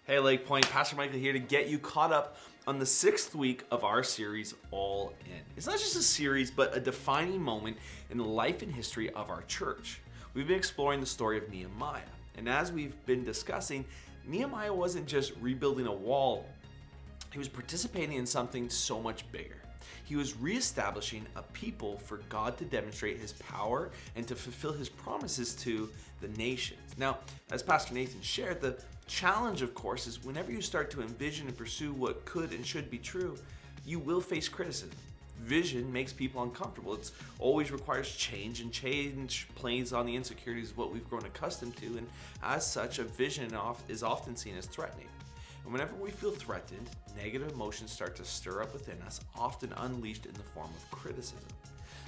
Hey Lake Point, Pastor Michael here to get you caught up on the 6th week of our series, All In. It's not just a series, but a defining moment in the life and history of our church. We've been exploring the story of Nehemiah, and as we've been discussing, Nehemiah wasn't just rebuilding a wall, he was participating in something so much bigger. He was reestablishing a people for God to demonstrate his power and to fulfill his promises to the nations. Now, as Pastor Nathan shared, the challenge, of course, is whenever you start to envision and pursue what could and should be true, you will face criticism. Vision makes people uncomfortable. It always requires change, and change plays on the insecurities of what we've grown accustomed to, and as such, a vision is often seen as threatening. And whenever we feel threatened, negative emotions start to stir up within us, often unleashed in the form of criticism.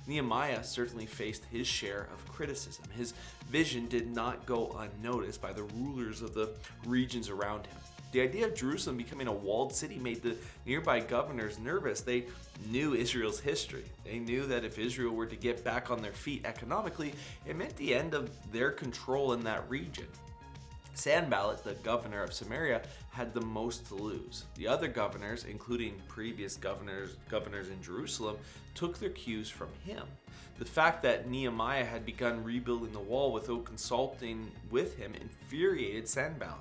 Nehemiah certainly faced his share of criticism. His vision did not go unnoticed by the rulers of the regions around him. The idea of Jerusalem becoming a walled city made the nearby governors nervous. They knew Israel's history. They knew that if Israel were to get back on their feet economically, it meant the end of their control in that region. Sanballat, the governor of Samaria, had the most to lose. The other governors, including previous governors in Jerusalem, took their cues from him. The fact that Nehemiah had begun rebuilding the wall without consulting with him infuriated Sanballat.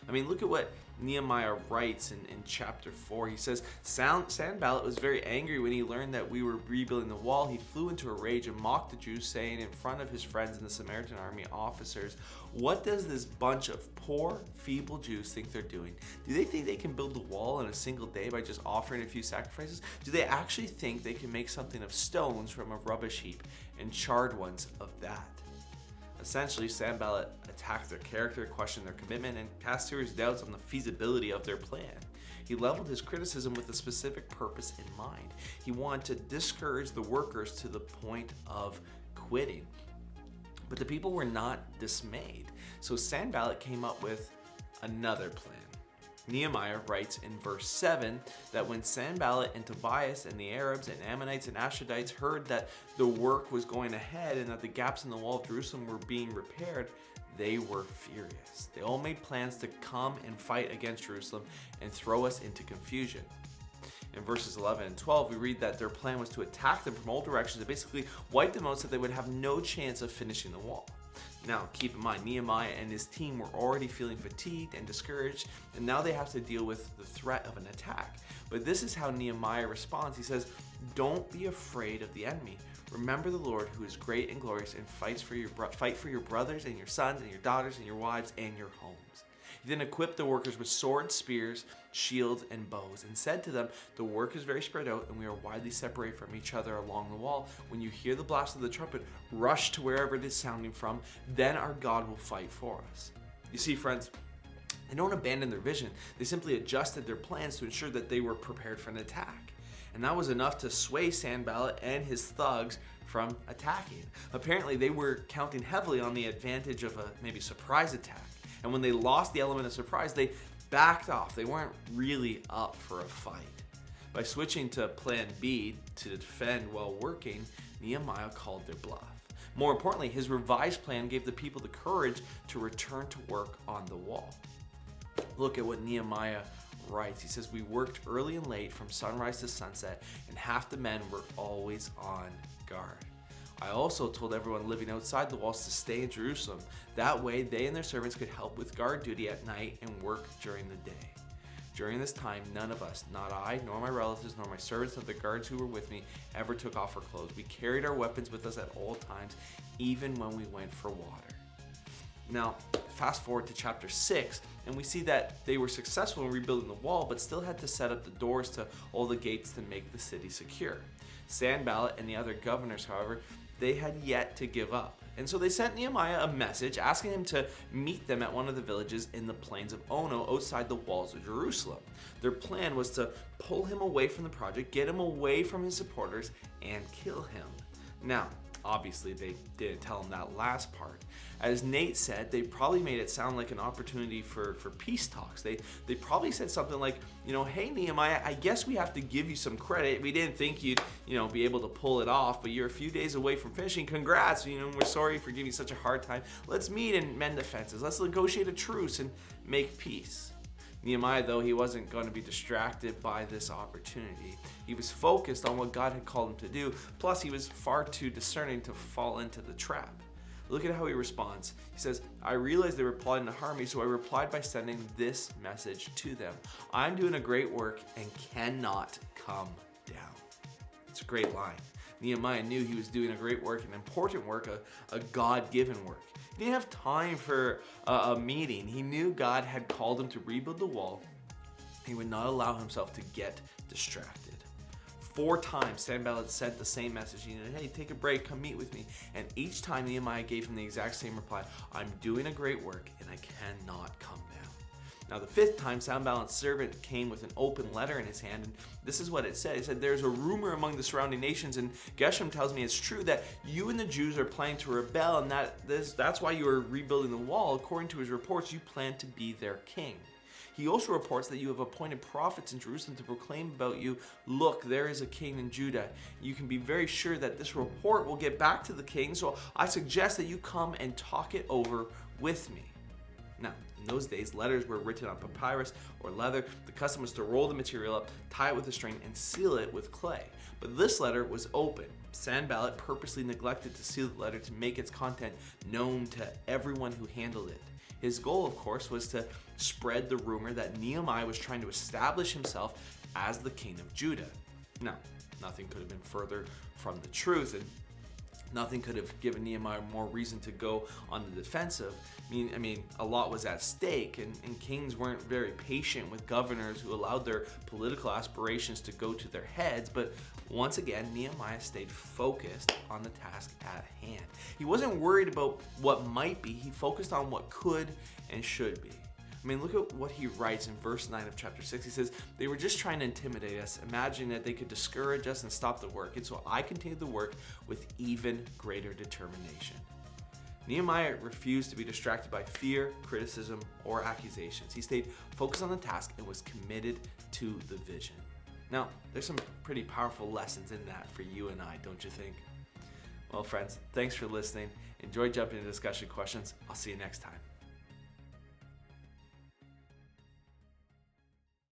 I mean, look at what Nehemiah writes in chapter 4. He says, Sanballat was very angry when he learned that we were rebuilding the wall. He flew into a rage and mocked the Jews, saying in front of his friends and the Samaritan army officers, "What does this bunch of poor, feeble Jews think they're doing? Do they think they can build the wall in a single day by just offering a few sacrifices? Do they actually think they can make something of stones from a rubbish heap and charred ones of that?" Essentially, Sanballat attacked their character, questioned their commitment, and cast serious doubts on the feasibility of their plan. He leveled his criticism with a specific purpose in mind. He wanted to discourage the workers to the point of quitting. But the people were not dismayed, so Sanballat came up with another plan. Nehemiah writes in verse 7 that when Sanballat and Tobias and the Arabs and Ammonites and Ashdodites heard that the work was going ahead and that the gaps in the wall of Jerusalem were being repaired, they were furious. They all made plans to come and fight against Jerusalem and throw us into confusion. In verses 11 and 12, we read that their plan was to attack them from all directions and basically wipe them out so they would have no chance of finishing the wall. Now, keep in mind, Nehemiah and his team were already feeling fatigued and discouraged, and now they have to deal with the threat of an attack. But this is how Nehemiah responds. He says, "Don't be afraid of the enemy. Remember the Lord who is great and glorious and fight for your brothers and your sons and your daughters and your wives and your homes." He then equipped the workers with swords, spears, shields, and bows, and said to them, "The work is very spread out, and we are widely separated from each other along the wall. When you hear the blast of the trumpet, rush to wherever it is sounding from. Then our God will fight for us." You see, friends, they don't abandon their vision. They simply adjusted their plans to ensure that they were prepared for an attack. And that was enough to sway Sanballat and his thugs from attacking. Apparently, they were counting heavily on the advantage of a maybe surprise attack. And when they lost the element of surprise, they backed off. They weren't really up for a fight. By switching to plan B to defend while working, Nehemiah called their bluff. More importantly, his revised plan gave the people the courage to return to work on the wall. Look at what Nehemiah writes. He says, "We worked early and late from sunrise to sunset, and half the men were always on guard. I also told everyone living outside the walls to stay in Jerusalem. That way, they and their servants could help with guard duty at night and work during the day. During this time, none of us, not I, nor my relatives, nor my servants, nor the guards who were with me, ever took off our clothes. We carried our weapons with us at all times, even when we went for water." Now, fast forward to chapter 6, and we see that they were successful in rebuilding the wall, but still had to set up the doors to all the gates to make the city secure. Sanballat and the other governors, however, they had yet to give up. And so they sent Nehemiah a message asking him to meet them at one of the villages in the plains of Ono outside the walls of Jerusalem. Their plan was to pull him away from the project, get him away from his supporters, and kill him. Now, obviously, they didn't tell him that last part. As Nate said, they probably made it sound like an opportunity for peace talks. They probably said something like, "Hey, Nehemiah, I guess we have to give you some credit. We didn't think you'd, be able to pull it off, but you're a few days away from finishing. Congrats, we're sorry for giving you such a hard time. Let's meet and mend the fences. Let's negotiate a truce and make peace." Nehemiah, though, he wasn't going to be distracted by this opportunity. He was focused on what God had called him to do. Plus, he was far too discerning to fall into the trap. Look at how he responds. He says, I realized they were plotting to harm me, so I replied by sending this message to them. I'm doing a great work and cannot come down. It's a great line. Nehemiah knew he was doing a great work, an important work, a God-given work. He didn't have time for a meeting. He knew God had called him to rebuild the wall. He would not allow himself to get distracted. 4 times Sanballat sent the same message. He said, hey, take a break, come meet with me. And each time Nehemiah gave him the exact same reply. I'm doing a great work and I cannot come down. Now the 5th time, Sanballat's servant came with an open letter in his hand, and this is what it said. It said, there's a rumor among the surrounding nations, and Geshem tells me it's true that you and the Jews are planning to rebel, and that's why you are rebuilding the wall. According to his reports, you plan to be their king. He also reports that you have appointed prophets in Jerusalem to proclaim about you, look, there is a king in Judah. You can be very sure that this report will get back to the king, so I suggest that you come and talk it over with me. Now, in those days, letters were written on papyrus or leather. The custom was to roll the material up, tie it with a string, and seal it with clay. But this letter was open. Sanballat purposely neglected to seal the letter to make its content known to everyone who handled it. His goal, of course, was to spread the rumor that Nehemiah was trying to establish himself as the king of Judah. Now, nothing could have been further from the truth, and nothing could have given Nehemiah more reason to go on the defensive. I mean, a lot was at stake, and kings weren't very patient with governors who allowed their political aspirations to go to their heads. But once again, Nehemiah stayed focused on the task at hand. He wasn't worried about what might be. He focused on what could and should be. I mean, look at what he writes in verse 9 of chapter 6. He says, they were just trying to intimidate us, imagining that they could discourage us and stop the work. And so I continued the work with even greater determination. Nehemiah refused to be distracted by fear, criticism, or accusations. He stayed focused on the task and was committed to the vision. Now, there's some pretty powerful lessons in that for you and I, don't you think? Well, friends, thanks for listening. Enjoy jumping into discussion questions. I'll see you next time.